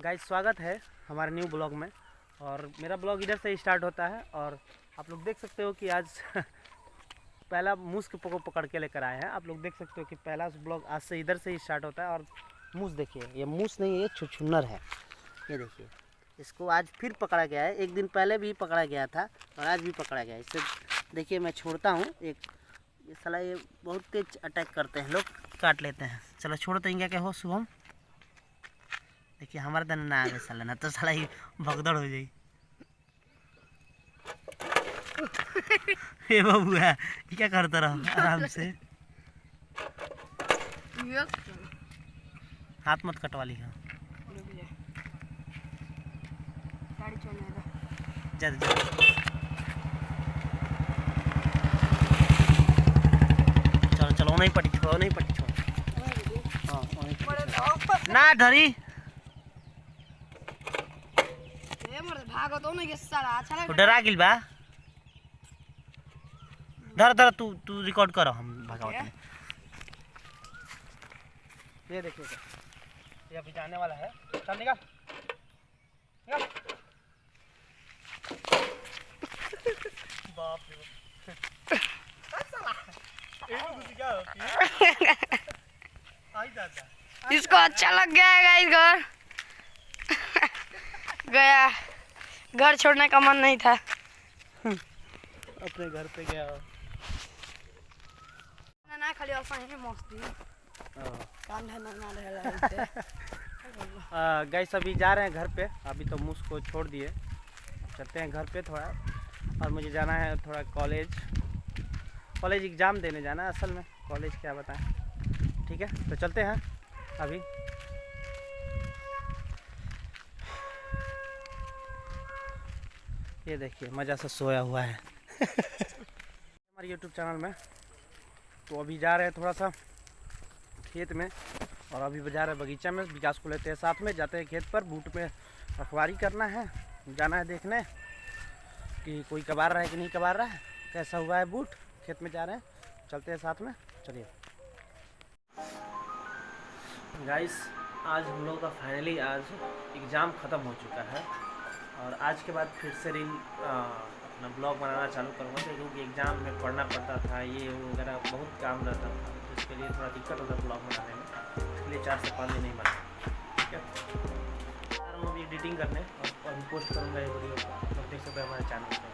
Guys स्वागत है हमारे न्यू ब्लॉग में। और मेरा ब्लॉग इधर से ही स्टार्ट होता है और आप लोग देख सकते हो कि आज पहला मूस को पकड़ के लेकर आए हैं। आप लोग देख सकते हो कि पहला ब्लॉग आज से इधर से ही स्टार्ट होता है। और मूस देखिए, ये मूस नहीं, ये छुछुन्नर है। ये देखिए, इसको आज फिर पकड़ा गया है। एक दिन पहले भी पकड़ा गया था और आज भी पकड़ा गया है। इससे देखिए मैं छोड़ता हूँ एक, ये साला ये बहुत तेज अटैक करते हैं, लोग काट लेते हैं। चलो छोड़ देंगे क्या हो शुभम। देखिए हमारे दिन ना आगे साला, ना तो साला ही भगदड़ हो जाए। हे बाबू है, क्या करता रहा आराम से, हाथ मत कटवा ली। चलो चलो नहीं पटी छोड़ो, नहीं पटी छोड़ो। ना धरी तो डरा गिल बा। धर धर, तू रिकॉर्ड करो, हम भगावत में। ये देखिए, ये अभी जाने वाला है। चल निकाल निकाल। बाप रे इसको अच्छा लग गया है गाइस। घर गया, घर छोड़ने का मन नहीं था। अपने घर पे गया। ना खाली ऑफर है मस्ती कान है ना गाइस अभी जा रहे हैं घर पे। अभी तो मूस को छोड़ दिए, चलते हैं घर पे थोड़ा। और मुझे जाना है थोड़ा कॉलेज एग्ज़ाम देने जाना है। असल में कॉलेज क्या बताएं। ठीक है तो चलते हैं अभी। ये देखिए मज़ा से सोया हुआ है हमारे यूट्यूब चैनल में। तो अभी जा रहे हैं थोड़ा सा खेत में, और अभी जा रहे हैं बगीचा में। विकास को लेते हैं साथ में, जाते हैं खेत पर। बूट में रखवारी करना है, जाना है देखने कि कोई कबार रहा है कि नहीं कबार रहा है, कैसा हुआ है बूट। खेत में जा रहे हैं, चलते हैं साथ में, चलिए। गाइस आज हम लोग का फाइनली आज एग्ज़ाम ख़त्म हो चुका है। और आज के बाद फिर से अपना ब्लॉग बनाना चालू करूँगा, क्योंकि एग्ज़ाम में पढ़ना पड़ता था, ये वगैरह बहुत काम रहता था। तो इसके लिए थोड़ा दिक्कत होता है ब्लॉग बनाने में, इसलिए 4 से 5 दिन नहीं बना। ठीक है, आ रहा हूँ अभी एडिटिंग करने और अभी पोस्ट करूँगा ये वीडियो को। देख सकते हैं हमारे चैनल पर।